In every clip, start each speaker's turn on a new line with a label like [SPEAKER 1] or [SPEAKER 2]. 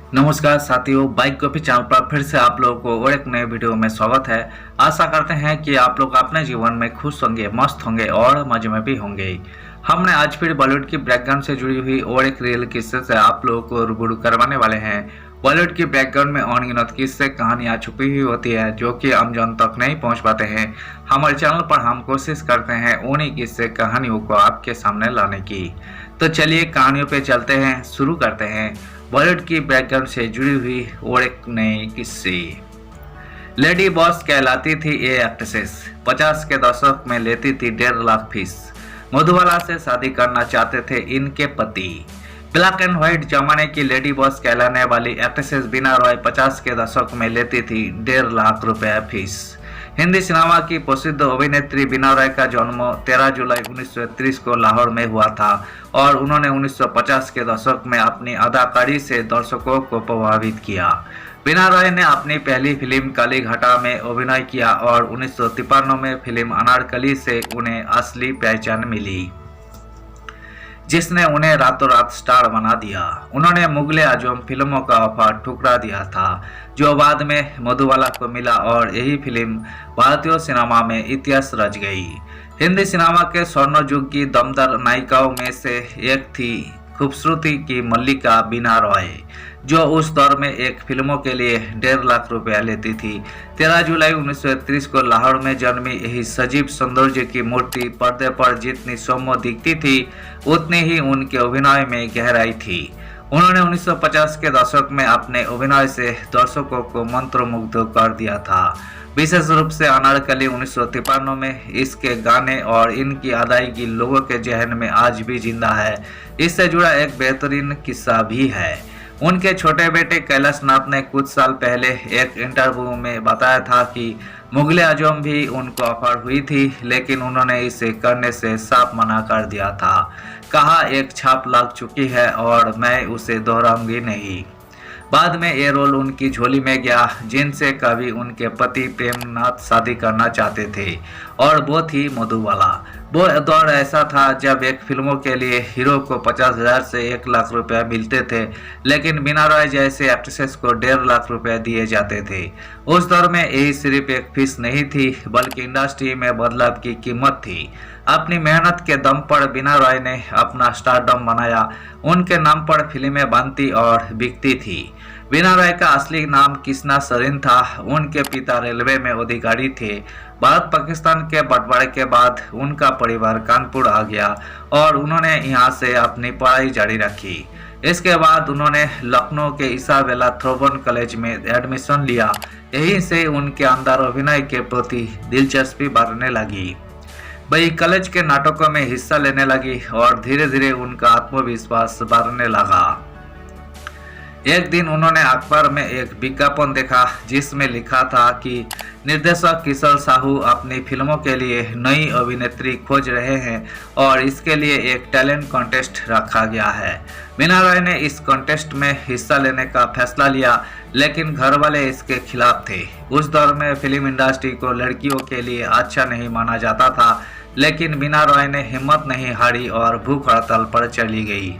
[SPEAKER 1] नमस्कार साथियों, bike coffee channel पर फिर से आप लोगों को और एक नए वीडियो में स्वागत है। आशा करते हैं कि आप लोग अपने जीवन में खुश होंगे, मस्त होंगे और मजे में भी होंगे। हमने आज फिर बॉलीवुड की बैकग्राउंड से जुड़ी हुई और एक रियल किस्से से आप लोगों को रूबरू करवाने वाले हैं। बॉलीवुड की बैकग्राउंड में अनगिनत किस्से कहानियां छुपी हुई होती है जो कि आम जन तक नहीं पहुंच पाते हैं। हमारे चैनल पर हम कोशिश करते हैं उन्हीं किस्से कहानियों को आपके सामने लाने की। तो चलिए कहानियों पे चलते हैं, शुरू करते हैं बॉलीवुड की बैकग्राउंड से जुड़ी हुई और एक नई किस्से। लेडी बॉस कहलाती थी ये एक्ट्रेसेस। 50 के दशक में लेती थी 1.5 लाख फीस। मधुबाला से शादी करना चाहते थे इनके पति। ब्लैक एंड व्हाइट जमाने की लेडी बॉस कहलाने वाली एक्ट्रेसेस बीना रॉय 50 के दशक में लेती थी 1.5 लाख रुपए फीस। हिंदी सिनेमा की प्रसिद्ध अभिनेत्री बीना रॉय का जन्म 13 जुलाई 1930 को लाहौर में हुआ था और उन्होंने 1950 के दशक में अपनी अदाकारी से दर्शकों को प्रभावित किया। बीना रॉय ने अपनी पहली फिल्म काली घटा में अभिनय किया और 1953 में फिल्म अनारकली से उन्हें असली पहचान मिली, जिसने उन्हें रातों रात स्टार बना दिया। उन्होंने मुगले आजम फिल्मों का ऑफर ठुकरा दिया था जो बाद में मधुबाला को मिला और यही फिल्म भारतीय सिनेमा में इतिहास रच गई। हिंदी सिनेमा के स्वर्ण युग की दमदार नायिकाओं में से एक थी खूबसूरती की मल्लिका बीना रॉय, जो उस दौर में एक फिल्मों के लिए 1.5 लाख रुपया लेती थी। 13 जुलाई 1930 को लाहौर में जन्मी यही सजीव सौंदर्य की मूर्ति पर्दे पर जितनी सौम्य दिखती थी उतनी ही उनके अभिनय में गहराई थी। उन्होंने 1950 के दशक में अपने अभिनय से दर्शकों को मंत्रमुग्ध कर दिया था। विशेष रूप से अनारकली 1953 में इसके गाने और इनकी अदायगी लोगों के जहन में आज भी जिंदा है। इससे जुड़ा एक बेहतरीन किस्सा भी है। उनके छोटे बेटे कैलाश नाथ ने कुछ साल पहले एक इंटरव्यू में बताया था कि मुगले आजम भी उनको ऑफर हुई थी, लेकिन उन्होंने इसे करने से साफ मना कर दिया था। कहा, एक छाप लग चुकी है और मैं उसे दोहराऊंगी नहीं। बाद में ये रोल उनकी झोली में गया, जिनसे कभी उनके पति प्रेमनाथ शादी करना चाहते थे और वो थी मधुबाला। वो दौर ऐसा था जब एक फिल्मों के लिए हीरो को 50,000 से 1 लाख रुपया मिलते थे, लेकिन बीना रॉय जैसे एक्ट्रेसेस को 1.5 लाख रुपया दिए जाते थे। उस दौर में यही सिर्फ एक फीस नहीं थी बल्कि इंडस्ट्री में बदलाव की कीमत थी। अपनी मेहनत के दम पर बीना रॉय ने अपना स्टारडम बनाया। उनके नाम पर फिल्में बनती और बिकती थी। बीना रॉय का असली नाम कृष्णा सरीन था। उनके पिता रेलवे में अधिकारी थे। भारत पाकिस्तान के बंटवारे के बाद उनका परिवार कानपुर आ गया और उन्होंने यहाँ से अपनी पढ़ाई जारी रखी। इसके बाद उन्होंने लखनऊ के इसाबेला थ्रोबन कॉलेज में एडमिशन लिया। यहीं से उनके अंदर अभिनय के प्रति दिलचस्पी बढ़ने लगी। वही कॉलेज के नाटकों में हिस्सा लेने लगी और धीरे धीरे उनका आत्मविश्वास बढ़ने लगा। एक दिन उन्होंने अखबार में एक विज्ञापन देखा जिसमें लिखा था कि निर्देशक किशोर साहू अपनी फिल्मों के लिए नई अभिनेत्री खोज रहे हैं और इसके लिए एक टैलेंट कॉन्टेस्ट रखा गया है। बीना रॉय ने इस कॉन्टेस्ट में हिस्सा लेने का फैसला लिया, लेकिन घर वाले इसके खिलाफ थे। उस दौर में फिल्म इंडस्ट्री को लड़कियों के लिए अच्छा नहीं माना जाता था, लेकिन बीना रॉय ने हिम्मत नहीं हारी और भूख हड़ताल पर चली गई।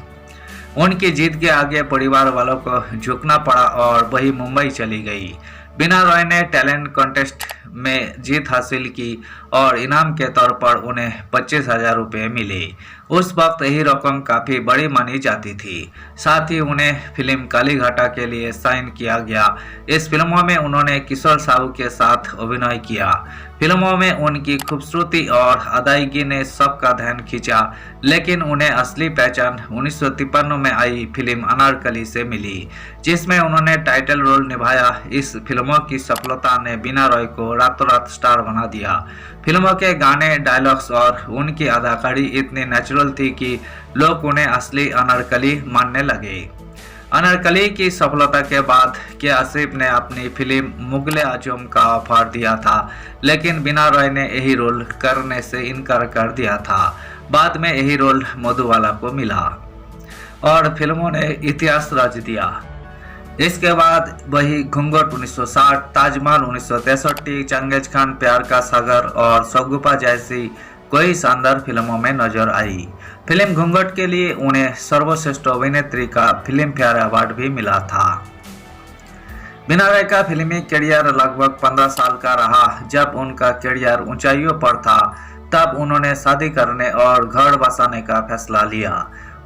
[SPEAKER 1] उनकी जीत के आगे परिवार वालों को झुकना पड़ा और वही मुंबई चली गई। बीना रॉय ने टैलेंट कॉन्टेस्ट में जीत हासिल की और इनाम के तौर पर उन्हें 25,000 रुपये मिले। उस वक्त यही रकम काफ़ी बड़ी मानी जाती थी। साथ ही उन्हें फिल्म काली घटा के लिए साइन किया गया। इस फिल्मों में उन्होंने किशोर साहू के साथ अभिनय किया। फिल्मों में उनकी खूबसूरती और अदायगी ने सबका ध्यान खींचा, लेकिन उन्हें असली पहचान 1953 में आई फिल्म अनारकली से मिली, जिसमें उन्होंने टाइटल रोल निभाया। इस फिल्मों की सफलता ने बीना रॉय को रातों रात स्टार बना दिया। फिल्मों के गाने, डायलॉग्स और उनकी अदाकारी इतनी नेचुरल थी कि लोग उन्हें असली अनारकली मानने लगे। अनारकली की सफलता के बाद के आसिफ ने अपनी फिल्म मुगले आजम का ऑफर दिया था, लेकिन बीना रॉय ने यही रोल करने से इनकार कर दिया था। बाद में यही रोल मधुबाला को मिला और फिल्मों ने इतिहास रच दिया। इसके बाद वही घूंघट 1960, ताजमहल 1963, चंगेज खान, प्यार का सागर और सगुफा जैसी कई शानदार फिल्मों में नजर आई। फिल्म घूंघट के लिए उन्हें सर्वश्रेष्ठ अभिनेत्री का फिल्म फेयर अवार्ड भी मिला था। बीना रॉय का फिल्मी करियर लगभग 15 साल का रहा। जब उनका करियर ऊंचाइयों पर था तब उन्होंने शादी करने और घर बसाने का फैसला लिया।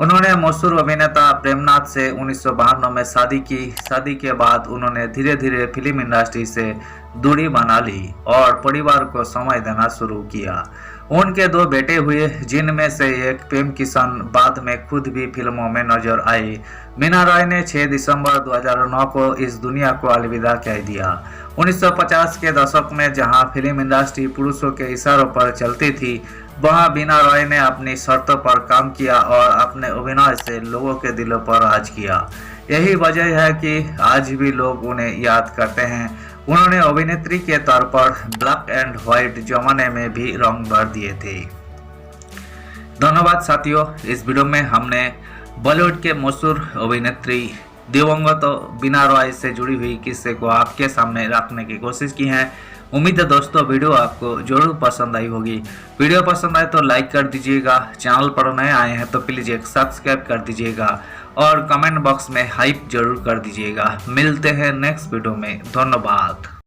[SPEAKER 1] उन्होंने मशहूर अभिनेता प्रेमनाथ से 1992 में शादी की। शादी के बाद उन्होंने धीरे धीरे फिल्म इंडस्ट्री से दूरी बना ली और परिवार को समय देना शुरू किया। उनके 2 बेटे हुए, जिनमें से एक प्रेम किशन बाद में खुद भी फिल्मों में नजर आई। बीना रॉय ने 6 दिसंबर 2009 को इस दुनिया को अलविदा कह दिया। 1950 के दशक में जहां फिल्म इंडस्ट्री पुरुषों के इशारों पर चलती थी, वहां बीना रॉय ने अपनी शर्तों पर काम किया और अपने अभिनय से लोगों के दिलों पर राज किया। यही वजह है कि आज भी लोग उन्हें याद करते हैं। उन्होंने अभिनेत्री के तौर पर ब्लैक एंड व्हाइट जमाने में भी रंग भर दिए थे। धन्यवाद साथियों, इस वीडियो में हमने बॉलीवुड के मशहूर अभिनेत्री दिवंगत बीना रॉय से जुड़ी हुई किस्से को आपके सामने रखने की कोशिश की है। उम्मीद है दोस्तों वीडियो आपको जरूर पसंद आई होगी। वीडियो पसंद आए तो लाइक कर दीजिएगा, चैनल पर नए आए हैं तो प्लीज़ एक सब्सक्राइब कर दीजिएगा और कमेंट बॉक्स में हाइप जरूर कर दीजिएगा। मिलते हैं नेक्स्ट वीडियो में, धन्यवाद।